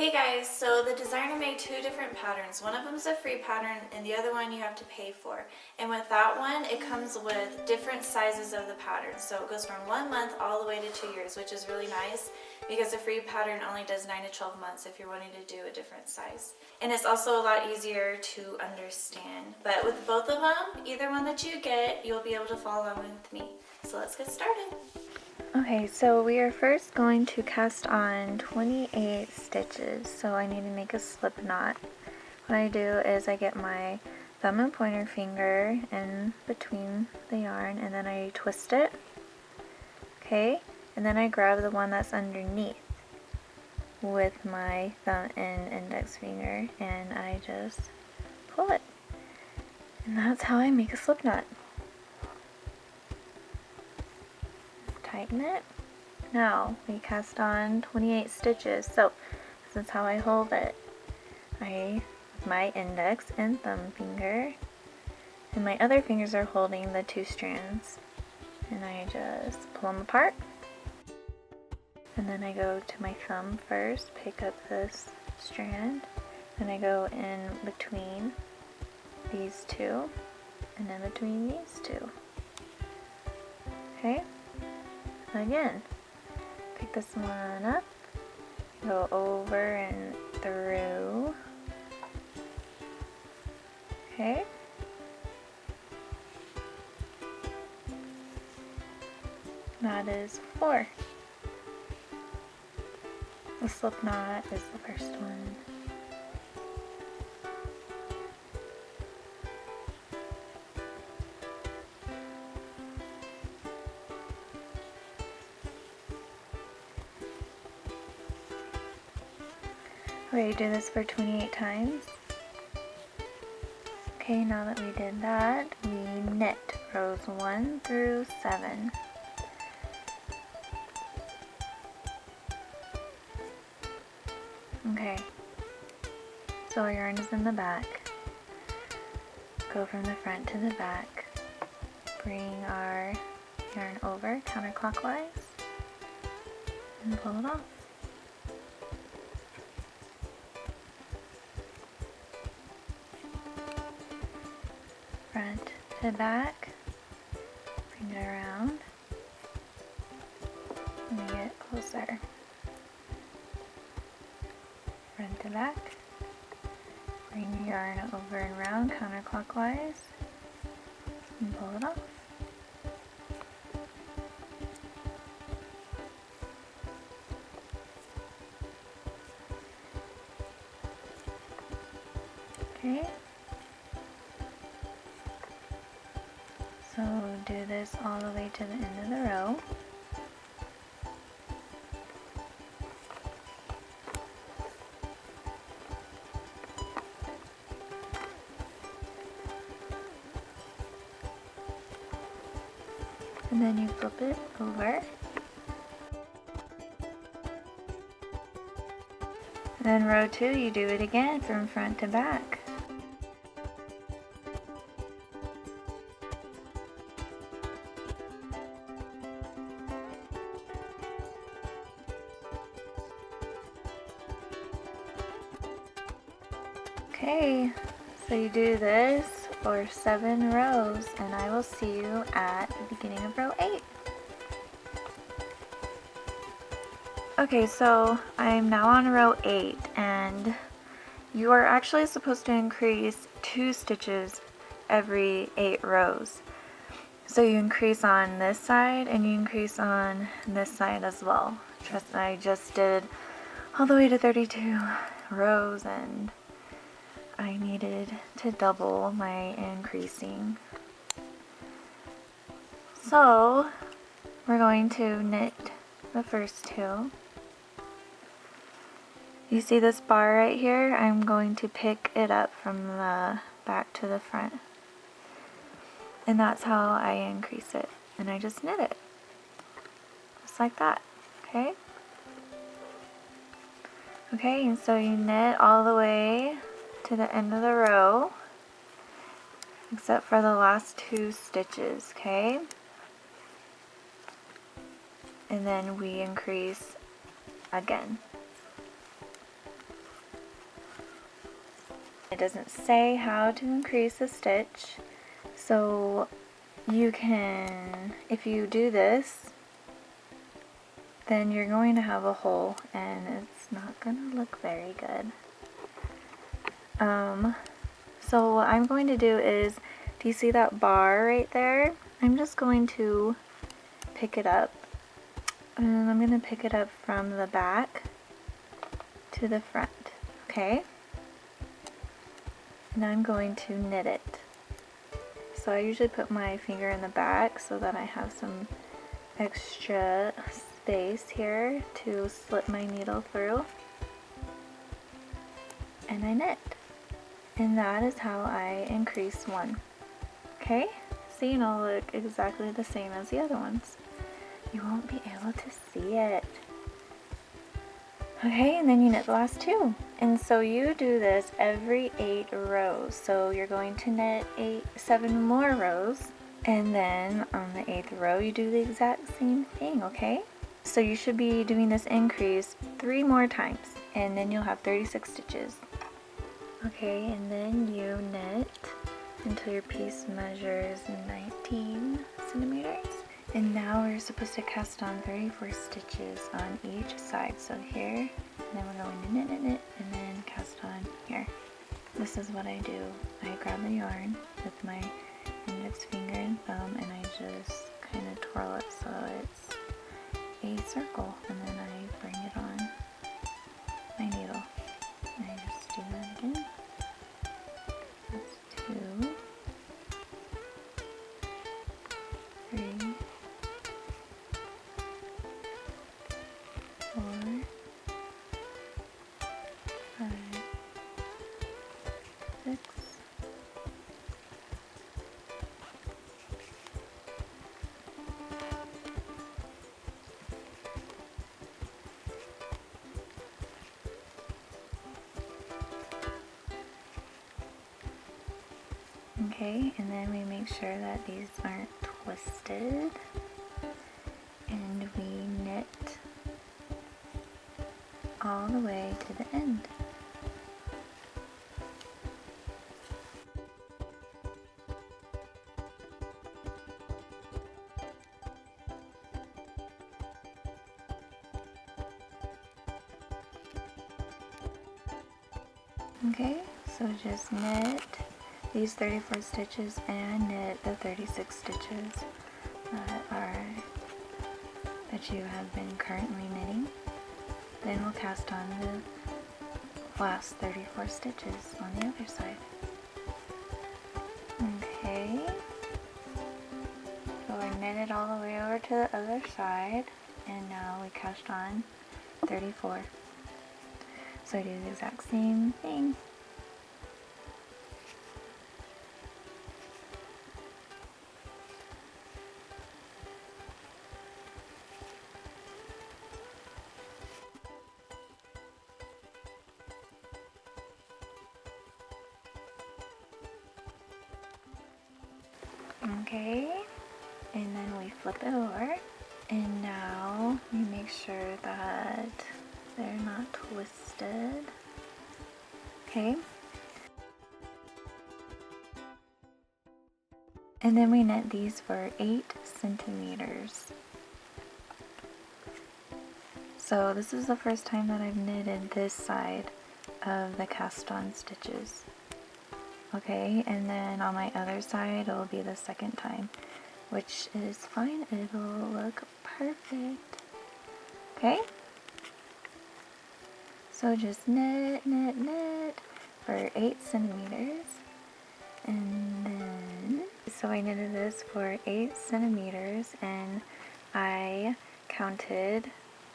Hey guys, so the designer made two different patterns. One of them is a free pattern and the other one you have to pay for. And with that one, it comes with different sizes of the pattern. So it goes from 1 month all the way to 2 years, which is really nice because the free pattern only does 9 to 12 months if you're wanting to do a different size. And it's also a lot easier to understand. But with both of them, either one that you get, you'll be able to follow along with me. So let's get started. Okay, so we are first going to cast on 28 stitches, so I need to make a slip knot. What I do is I get my thumb and pointer finger in between the yarn and then I twist it, okay, and then I grab the one that's underneath with my thumb and index finger and I just pull it. And that's how I make a slip knot. Tighten it. Now we cast on 28 stitches. So this is how I hold it. With my index and thumb finger, and my other fingers are holding the two strands, and I just pull them apart. And then I go to my thumb first, pick up this strand, and I go in between these two, and in between these two. Okay. Again, pick this one up, go over and through, okay, that is 4. The slip knot is the first one. Okay, do this for 28 times. Okay, now that we did that, we knit rows 1 through 7. Okay, so our yarn is in the back. Go from the front to the back. Bring our yarn over counterclockwise and pull it off. Front to back, bring it around, and we get closer. Front to back, bring your yarn over and around counterclockwise, and pull it off. Okay. So do this all the way to the end of the row. And then you flip it over. And then row 2, you do it again from front to back. Okay, so you do this for 7 rows, and I will see you at the beginning of row 8. Okay, so I'm now on row 8, and you are actually supposed to increase 2 stitches every 8 rows. So you increase on this side, and you increase on this side as well. Trust me, I just did all the way to 32 rows, and I needed to double my increasing. So we're going to knit the first 2. You see this bar right here? I'm going to pick it up from the back to the front. And that's how I increase it. And I just knit it. Just like that. Okay? Okay, and so you knit all the way to the end of the row, except for the last 2 stitches, okay? And then we increase again. it doesn't say how to increase the stitch. So you can, if you do this, then you're going to have a hole and it's not going to look very good. So what I'm going to do is, do you see that bar right there? I'm just going to pick it up, and I'm going to pick it up from the back to the front, okay? And I'm going to knit it. So I usually put my finger in the back so that I have some extra space here to slip my needle through. And I knit. And that is how I increase one. Okay? So you know, look exactly the same as the other ones. You won't be able to see it. Okay, and then you knit the last two. And so you do this every 8 rows. So you're going to knit 7 more rows. And then on the 8th row, you do the exact same thing, okay? So you should be doing this increase 3 more times. And then you'll have 36 stitches. Okay, and then you knit until your piece measures 19 centimeters. And now we're supposed to cast on 34 stitches on each side. So here, and then we're going to knit, knit, knit, and then cast on here. This is what I do. I grab the yarn with my index finger and thumb, and I just kind of twirl it so it's a circle, and then I bring it on my needle. And I just do that again. That's 2, 3, 4, 5, 6, 'kay, and then we make sure that these aren't twisted, and we knit all the way to the end. Okay, so just knit these 34 stitches and knit the 36 stitches that you have been currently knitting. Then we'll cast on the last 34 stitches on the other side. Okay, so we're knitted all the way over to the other side, and now we cast on 34. So I do the exact same thing. Okay, and then we flip it over, and now we make sure that they're not twisted. Okay, and then we knit these for 8 centimeters. So this is the first time that I've knitted this side of the cast on stitches. Okay, and then on my other side it'll be the second time, which is fine. It'll look perfect. Okay, so just knit, knit, knit for 8 centimeters, and then so I knitted this for 8 centimeters, and I counted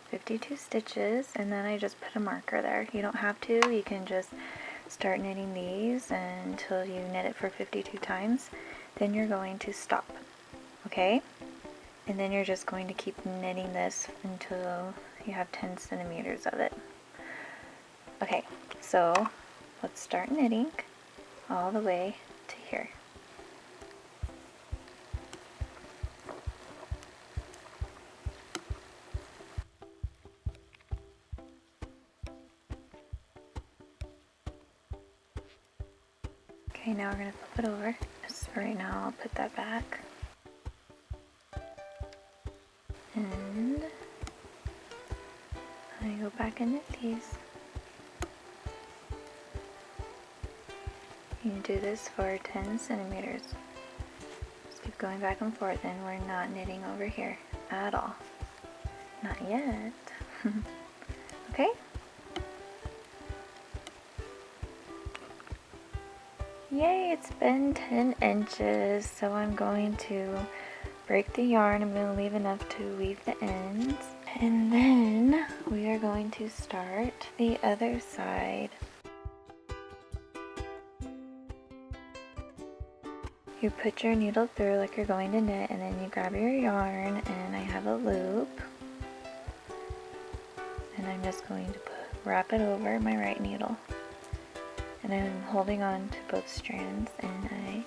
52 stitches, and then I just put a marker there. You don't have to, you can just start knitting these until you knit it for 52 times. Then you're going to stop, okay? And then you're just going to keep knitting this until you have 10 centimeters of it. Okay, so let's start knitting all the way to here. Okay, now we're going to flip it over. Just for right now, I'll put that back. And I go back and knit these. You do this for 10 centimeters. Just keep going back and forth, and we're not knitting over here at all. Not yet. Okay? Yay, it's been 10 inches, so I'm going to break the yarn. I'm going to leave enough to weave the ends. And then we are going to start the other side. You put your needle through like you're going to knit, and then you grab your yarn, and I have a loop. And I'm just going to wrap it over my right needle. And I'm holding on to both strands, and I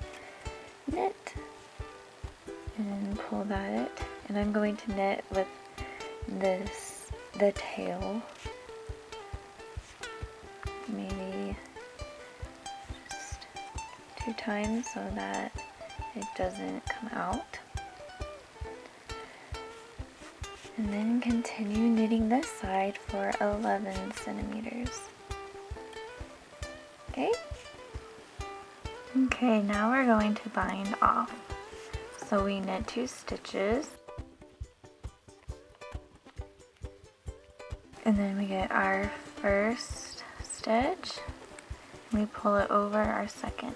knit and pull that, and I'm going to knit with the tail, maybe just 2 times so that it doesn't come out, and then continue knitting this side for 11 centimeters. Okay, now we're going to bind off. So we knit 2 stitches, and then we get our first stitch, and we pull it over our second.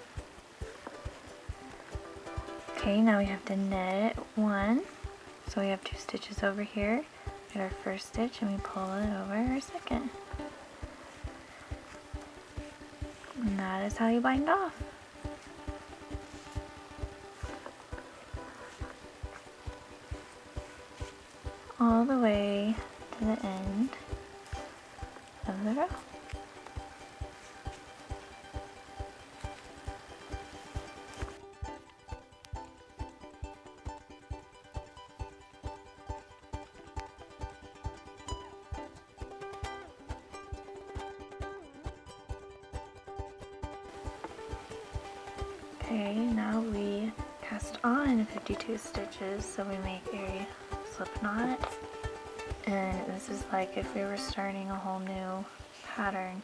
Okay, now we have to knit 1, so we have 2 stitches over here, get our first stitch, and we pull it over our second. And that is how you bind off. All the way to the end of the row. Okay, now we cast on 52 stitches, so we make a slip knot, and this is like if we were starting a whole new pattern.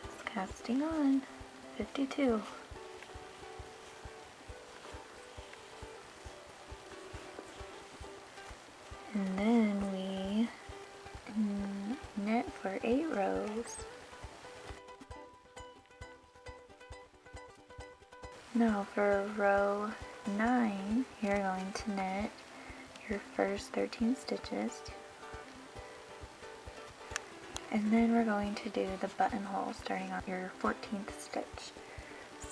Just casting on 52. And then we knit for 8 rows. Now for row 9, you're going to knit your first 13 stitches, and then we're going to do the buttonhole starting on your 14th stitch.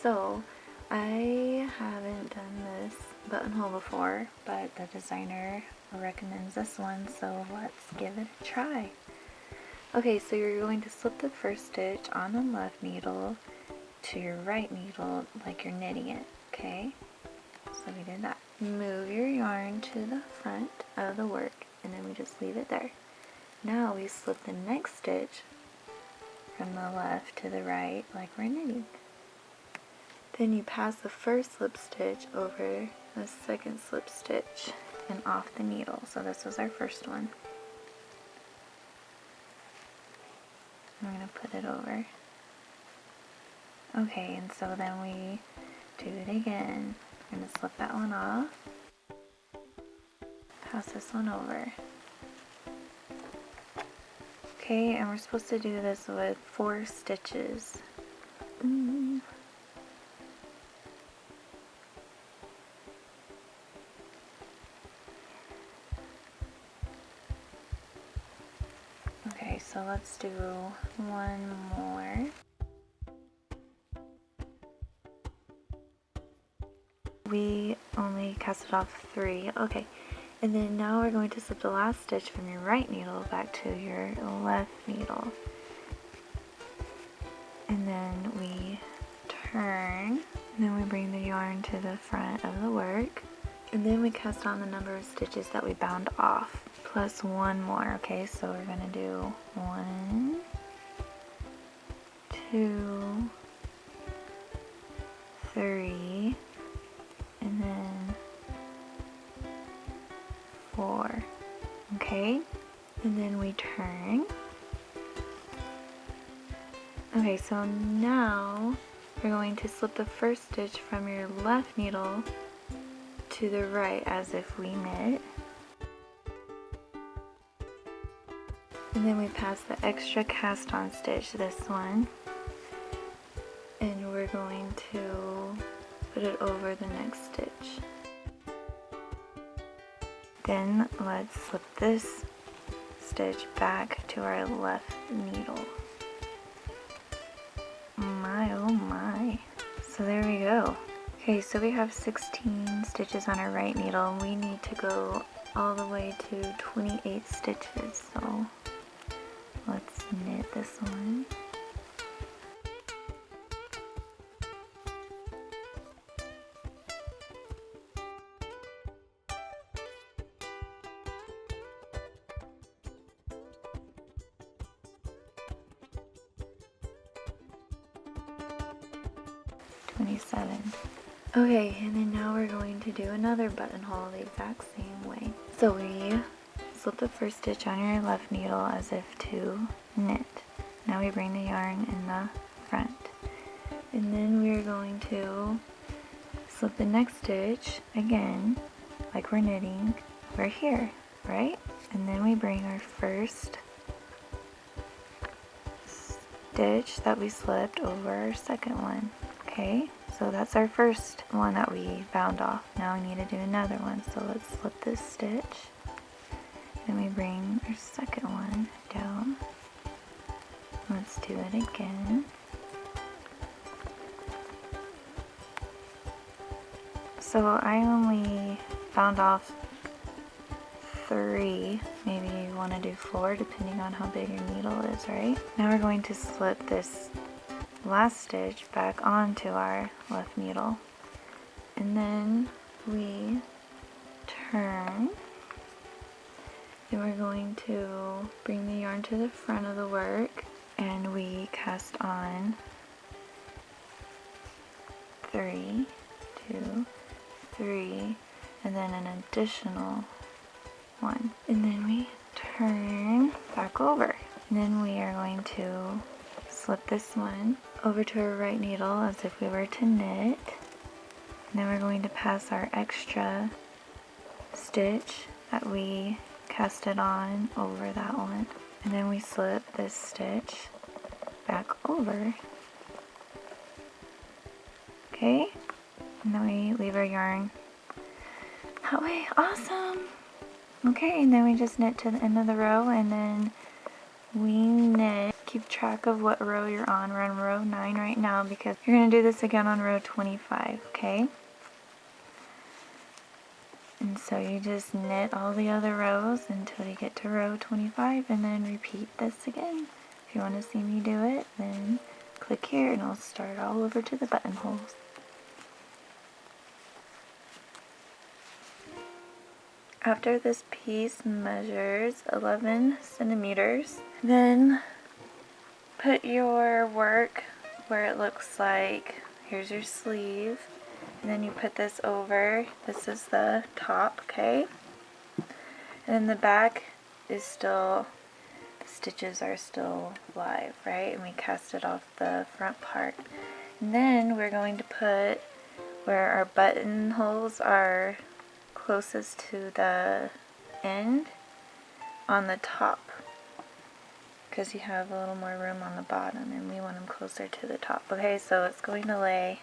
So I haven't done this buttonhole before, but the designer recommends this one, so let's give it a try. Okay, so you're going to slip the first stitch on the left needle to your right needle like you're knitting it, okay? So we did that. Move your yarn to the front of the work, and then we just leave it there. Now we slip the next stitch from the left to the right like we're knitting. Then you pass the first slip stitch over the second slip stitch and off the needle. So this was our first one. I'm going to put it over. Okay, and so then we do it again. I'm going to slip that one off, pass this one over. Okay, and we're supposed to do this with 4 stitches. Okay, so let's do one more. We only casted off 3. Okay, and then now we're going to slip the last stitch from your right needle back to your left needle. And then we turn, and then we bring the yarn to the front of the work. And then we cast on the number of stitches that we bound off, plus 1 more. Okay, so we're going to do 1, 2, then we turn. Okay, so now we're going to slip the first stitch from your left needle to the right as if we knit. And then we pass the extra cast on stitch, this one, and we're going to put it over the next stitch. Then let's slip this stitch back to our left needle. My oh my. So there we go. Okay, so we have 16 stitches on our right needle and we need to go all the way to 28 stitches. So let's knit this one. Okay, and then now we're going to do another buttonhole the exact same way. So we slip the first stitch on your left needle as if to knit. Now we bring the yarn in the front. And then we're going to slip the next stitch again, like we're knitting, over here, right? And then we bring our first stitch that we slipped over our second one, okay? So that's our first one that we bound off. Now we need to do another one. So let's slip this stitch. Then we bring our second one down. Let's do it again. So I only bound off 3. Maybe you want to do 4 depending on how big your needle is, right? Now we're going to slip this last stitch back onto our left needle, and then we turn, and we're going to bring the yarn to the front of the work, and we cast on 3, 2, 3, and then an additional 1, and then we turn back over, and then we are going to slip this one over to our right needle as if we were to knit. And then we're going to pass our extra stitch that we casted on over that one. And then we slip this stitch back over. Okay? And then we leave our yarn that way. Awesome! Okay, and then we just knit to the end of the row, and then we knit. Keep track of what row you're on. We're on row 9 right now because you're going to do this again on row 25, okay? And so you just knit all the other rows until you get to row 25 and then repeat this again. If you want to see me do it, then click here and I'll start all over to the buttonholes. After this piece measures 11 centimeters, then put your work where it looks like, here's your sleeve, and then you put this over, this is the top, okay? And then the back is still, the stitches are still live, right? And we cast it off the front part. And then we're going to put where our buttonholes are closest to the end on the top, because you have a little more room on the bottom and we want them closer to the top. Okay, so it's going to lay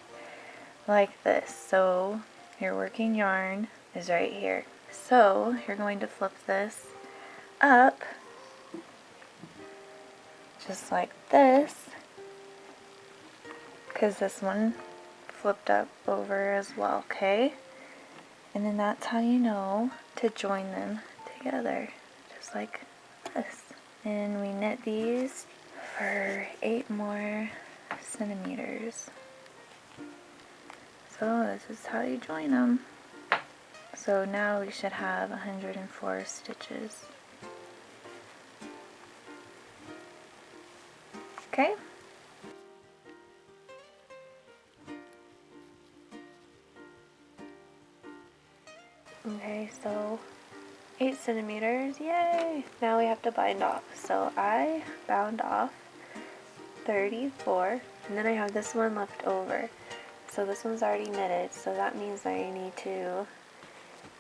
like this. So your working yarn is right here. So you're going to flip this up just like this, because this one flipped up over as well, okay? And then that's how you know to join them together, just like this. And we knit these for 8 more centimeters. So this is how you join them. So now we should have 104 stitches. Okay? Okay, so 8 centimeters, yay! Now we have to bind off. So I bound off 34, and then I have this one left over. So this one's already knitted, so that means I need to,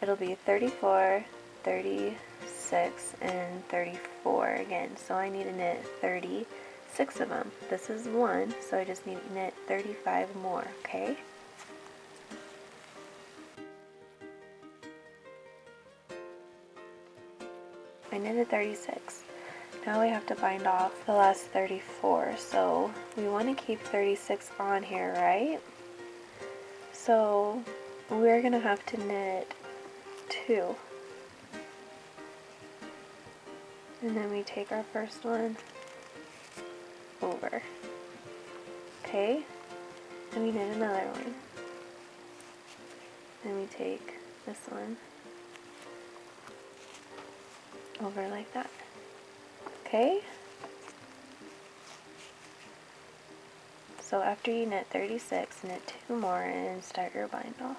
it'll be 34, 36, and 34 again. So I need to knit 36 of them. This is one, so I just need to knit 35 more, okay? I knitted 36. Now we have to bind off the last 34, so we want to keep 36 on here, right? So we're going to have to knit 2. And then we take our first one over. Okay? And we knit another one. Then we take this one over like that. Okay? So after you knit 36, knit 2 more and start your bind off.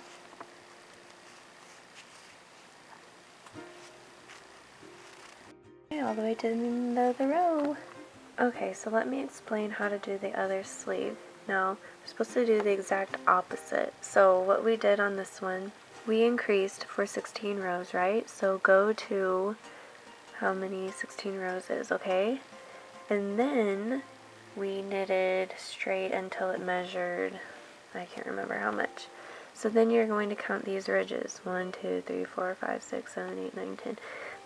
Okay, all the way to the end of the row. Okay, so let me explain how to do the other sleeve. Now, we're supposed to do the exact opposite. So what we did on this one, we increased for 16 rows, right? So go to how many 16 rows is, okay? And then we knitted straight until it measured, I can't remember how much. So then you're going to count these ridges. 1, 2, 3, 4, 5, 6, 7, 8, 9, 10.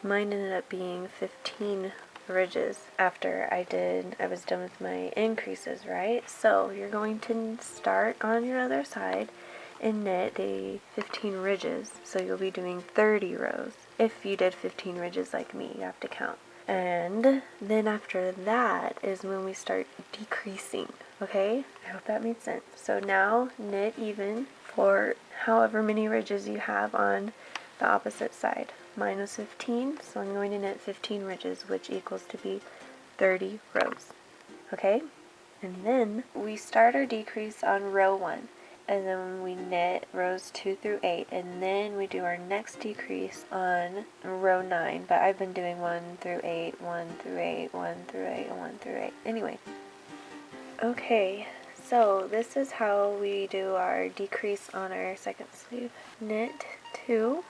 Mine ended up being 15 ridges after I was done with my increases, right? So you're going to start on your other side and knit the 15 ridges. So you'll be doing 30 rows. If you did 15 ridges like me, you have to count. And then after that is when we start decreasing, okay? I hope that made sense. So now knit even for however many ridges you have on the opposite side. Mine was 15, so I'm going to knit 15 ridges, which equals to be 30 rows, okay? And then we start our decrease on row 1. And then we knit rows 2 through 8, and then we do our next decrease on row 9, but I've been doing 1 through 8, 1 through 8, 1 through 8, and 1 through 8. Anyway. Okay, so this is how we do our decrease on our second sleeve. Knit 2,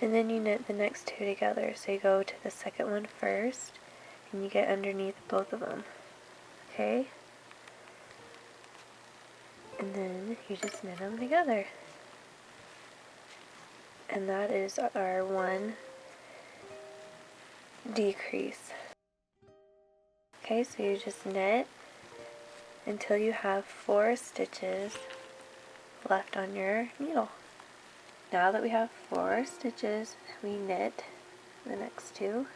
and then you knit the next 2 together. So you go to the second one first, and you get underneath both of them. Okay? And then you just knit them together. And that is our one decrease. Okay, so you just knit until you have 4 stitches left on your needle. Now that we have 4 stitches, we knit the next 2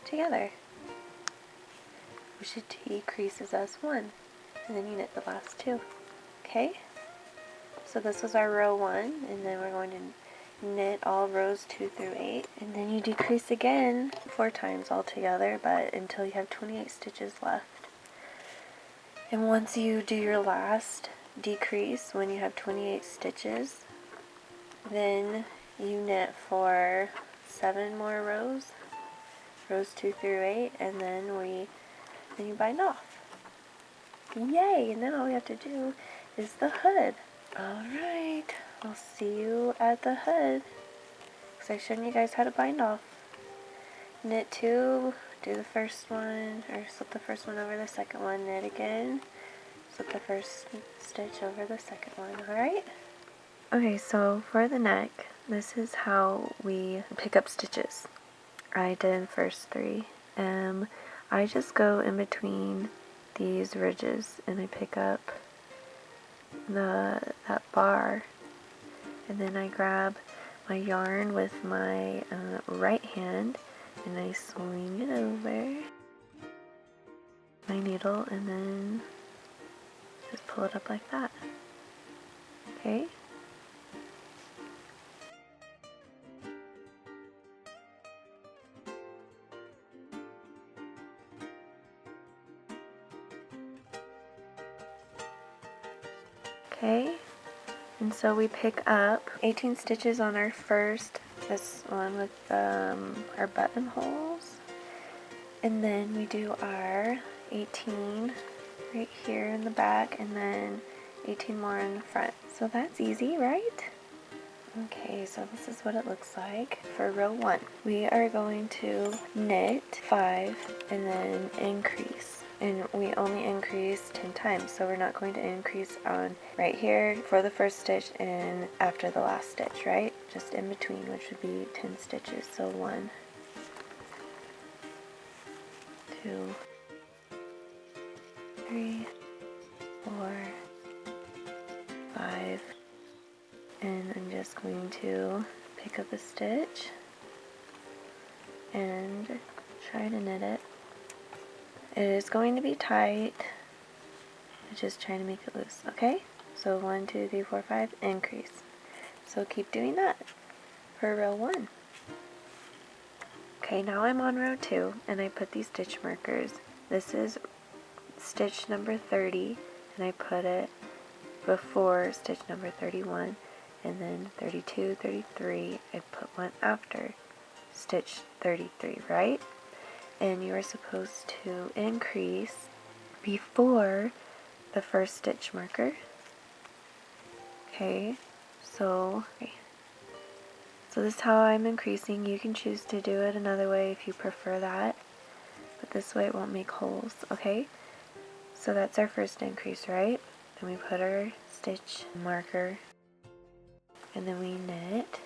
together, which decreases us 1, and then you knit the last 2. Okay? So this was our row 1, and then we're going to knit all rows 2 through 8, and then you decrease again 4 times altogether, but until you have 28 stitches left. And once you do your last decrease, when you have 28 stitches, then you knit for 7 more rows, rows 2 through 8, and then you bind off. Yay! And then all we have to do is the hood. Alright, I'll see you at the hood, because I've shown you guys how to bind off. Knit 2, do the first one, or slip the first one over the second one, knit again, slip the first stitch over the second one, alright? Okay, so for the neck, this is how we pick up stitches. I did the first 3. I just go in between these ridges and I pick up that bar, and then I grab my yarn with my right hand and I swing it over my needle and then just pull it up like that. Okay? Okay, And so we pick up 18 stitches on our first, this one with our buttonholes. And then we do our 18 right here in the back, and then 18 more in the front. So that's easy, right? Okay, so this is what it looks like for row 1. We are going to knit 5 and then increase. And we only increase 10 times, so we're not going to increase on right here for the first stitch and after the last stitch, right? Just in between, which would be 10 stitches. So 1, 2, 3, 4, 5, and I'm just going to pick up a stitch and try to knit it. It is going to be tight. Just trying to make it loose, okay? So 1, 2, 3, 4, 5, increase. So keep doing that for row 1. Okay, now I'm on row 2, and I put these stitch markers. This is stitch number 30, and I put it before stitch number 31, and then 32, 33, I put one after stitch 33, right? And you are supposed to increase before the first stitch marker. Okay, so this is how I'm increasing. You can choose to do it another way if you prefer that, but this way it won't make holes, okay? So that's our first increase, right? Then we put our stitch marker, and then we knit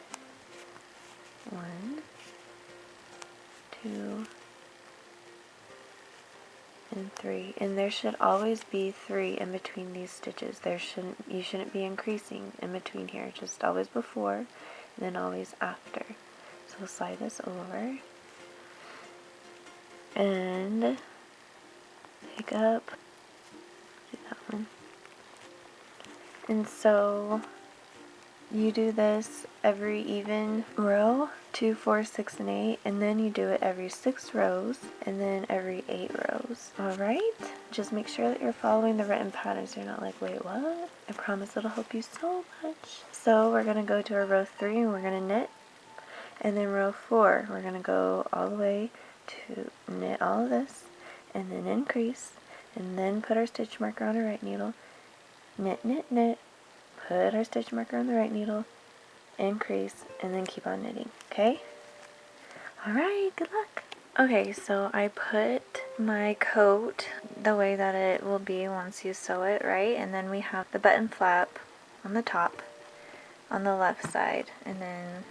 1, 2, and 3, and there should always be 3 in between these stitches. You shouldn't be increasing in between here, just always before and then always after. So we'll slide this over and pick up, do that one. And so you do this every even row, 2, 4, 6, and 8, and then you do it every 6 rows, and then every 8 rows. Alright? Just make sure that you're following the written patterns. You're not like, wait, what? I promise it'll help you so much. So we're going to go to our row 3, and we're going to knit, and then row 4, we're going to go all the way to knit all of this, and then increase, and then put our stitch marker on our right needle, knit, knit, knit, put our stitch marker on the right needle, increase, and then keep on knitting, okay? Alright, good luck! Okay, so I put my coat the way that it will be once you sew it, right? And then we have the button flap on the top, on the left side, and then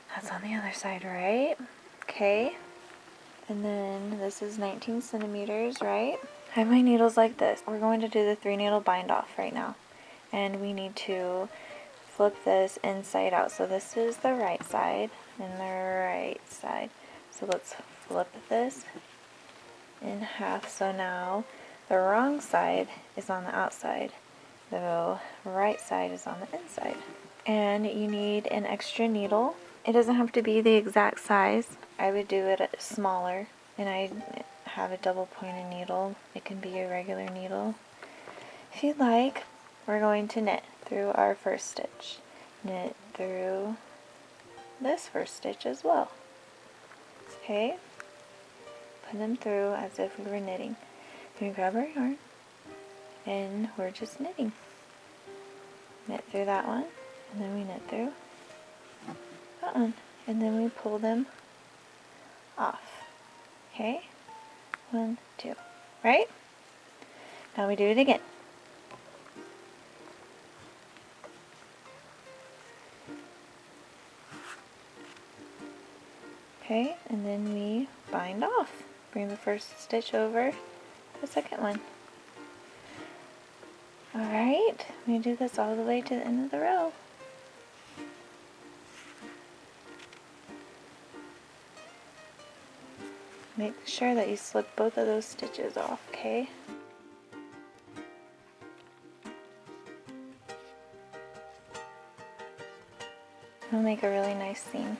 that's on the other side, right? Okay, and then this is 19 centimeters, right? I have my needles like this. We're going to do the 3 needle bind off right now, and we need to flip this inside out. So this is the right side and the right side. So let's flip this in half. So now the wrong side is on the outside, the right side is on the inside. And you need an extra needle. It doesn't have to be the exact size. I would do it smaller, and I have a double pointed needle. It can be a regular needle if you'd like. We're going to knit through our first stitch, knit through this first stitch as well. Okay, put them through as if we were knitting. We grab our yarn and we're just knitting. Knit through that one, and then we knit through that one, and then we pull them off. Okay, 1, 2, right? Now we do it again. Okay, and then we bind off. Bring the first stitch over the second one. Alright, we do this all the way to the end of the row. Make sure that you slip both of those stitches off, okay? It'll make a really nice seam.